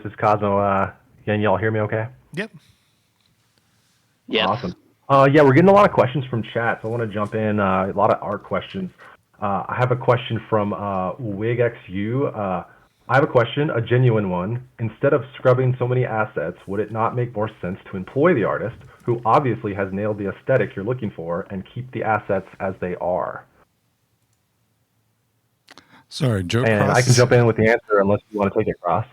This is Cosmo. Can y'all hear me okay? Yep. Yes. Awesome. Yeah, we're getting a lot of questions from chat, so I want to jump in. A lot of art questions. I have a question from WigXU. I have a question, a genuine one. Instead of scrubbing so many assets, would it not make more sense to employ the artist, who obviously has nailed the aesthetic you're looking for, and keep the assets as they are? Sorry, Joe And I can Cross. jump in with the answer unless you want to take it, Cross.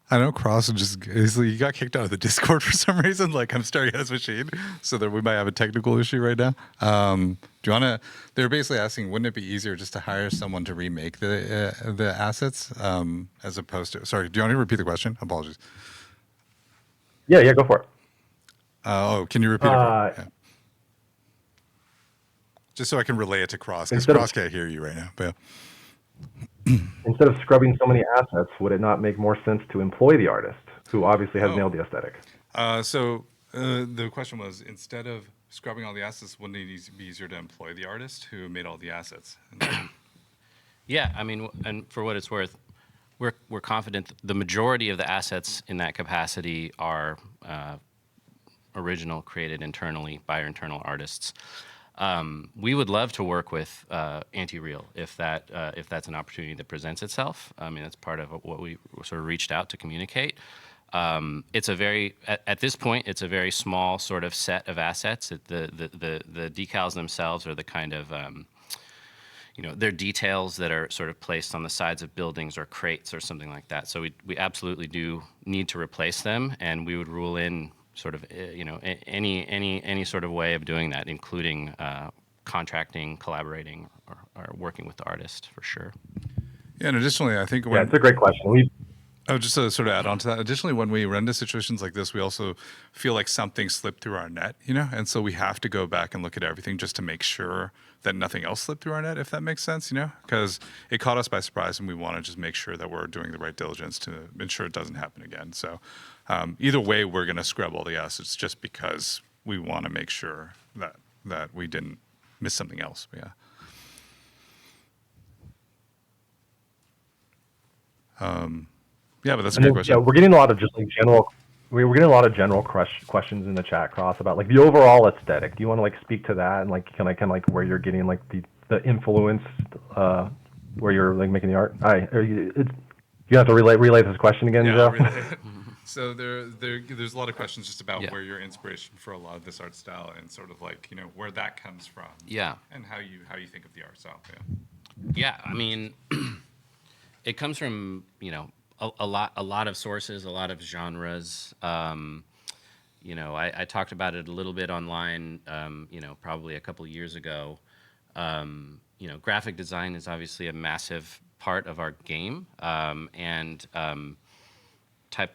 I know Cross he got kicked out of the Discord for some reason. Like, I'm starting his machine, so that we might have a technical issue right now. Do you want to? They're basically asking, wouldn't it be easier just to hire someone to remake the assets as opposed to? Sorry, do you want to repeat the question? Apologies. Yeah, go for it. Can you repeat it? Yeah. Just so I can relay it to Cross, because Cross can't hear you right now. But instead of scrubbing so many assets, would it not make more sense to employ the artist, who obviously has nailed the aesthetic? So the question was, instead of scrubbing all the assets, wouldn't it be easier to employ the artist who made all the assets? Yeah, I mean, and for what it's worth, we're confident the majority of the assets in that capacity are original, created internally by our internal artists. We would love to work with Antireal if that's an opportunity that presents itself. I mean, that's part of what we sort of reached out to communicate. It's a very at this point, it's a very small sort of set of assets. The decals themselves are the kind of they're details that are sort of placed on the sides of buildings or crates or something like that. So we absolutely do need to replace them, and we would rule in sort of any sort of way of doing that, including contracting, collaborating, or working with the artist for sure. Yeah, and additionally, I think it's a great question. Just to sort of add on to that, additionally, when we run into situations like this, we also feel like something slipped through our net, and so we have to go back and look at everything just to make sure that nothing else slipped through our net, if that makes sense, because it caught us by surprise, and we want to just make sure that we're doing the right diligence to ensure it doesn't happen again. So either way, we're going to scrub all the assets just because we want to make sure that we didn't miss something else. But yeah, but that's a good question. Yeah, we're getting a lot of just like general. We're getting a lot of general questions in the chat, Cross, about like the overall aesthetic. Do you want to like speak to that and like kind of like where you're getting like the influence, where you're like making the art? You have to relay this question again, Joe. So there's a lot of questions just about where your inspiration for a lot of this art style and sort of like where that comes from. Yeah. And how you think of the art style. Yeah, I mean, it comes from a lot of sources, a lot of genres. I talked about it a little bit online, probably a couple of years ago. Graphic design is obviously a massive part of our game, and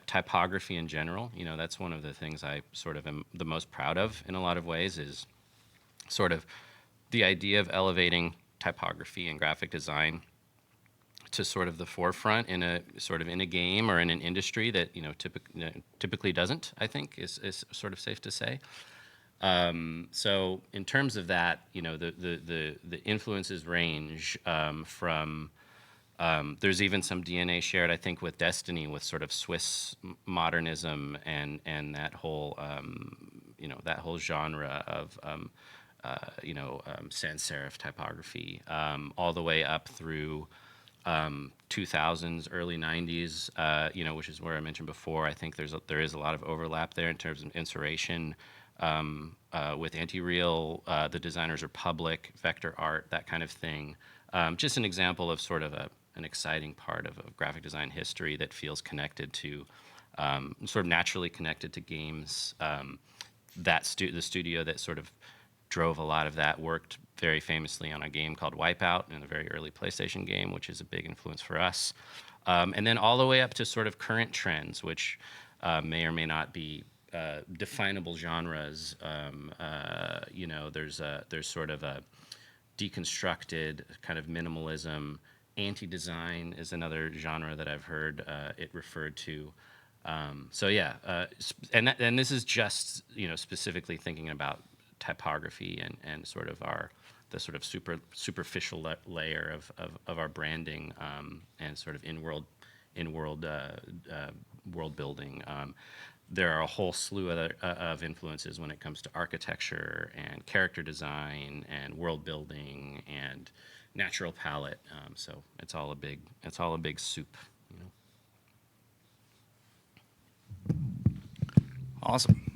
typography in general. That's one of the things I sort of am the most proud of in a lot of ways, is sort of the idea of elevating typography and graphic design to sort of the forefront in a game or in an industry that typically doesn't, I think is sort of safe to say. So in terms of that, the influences range from there's even some DNA shared, I think, with Destiny, with sort of Swiss modernism and that whole genre of sans serif typography, all the way up through 2000s, early 90s, which is where I mentioned before. I think there is a lot of overlap there in terms of inspiration with Antireal. The designers are public, vector art, that kind of thing. Just an example of sort of an exciting part of graphic design history that feels connected to, sort of naturally connected to games. The studio that sort of drove a lot of that worked very famously on a game called Wipeout, in a very early PlayStation game, which is a big influence for us. And then all the way up to sort of current trends, which may or may not be definable genres. There's sort of a deconstructed kind of minimalism. Anti-design is another genre that I've heard it referred to. And this is just specifically thinking about typography and sort of the sort of superficial layer of our branding and sort of in-world world building. There are a whole slew of influences when it comes to architecture and character design and world building and natural palette. So it's all a big soup. You know? Awesome.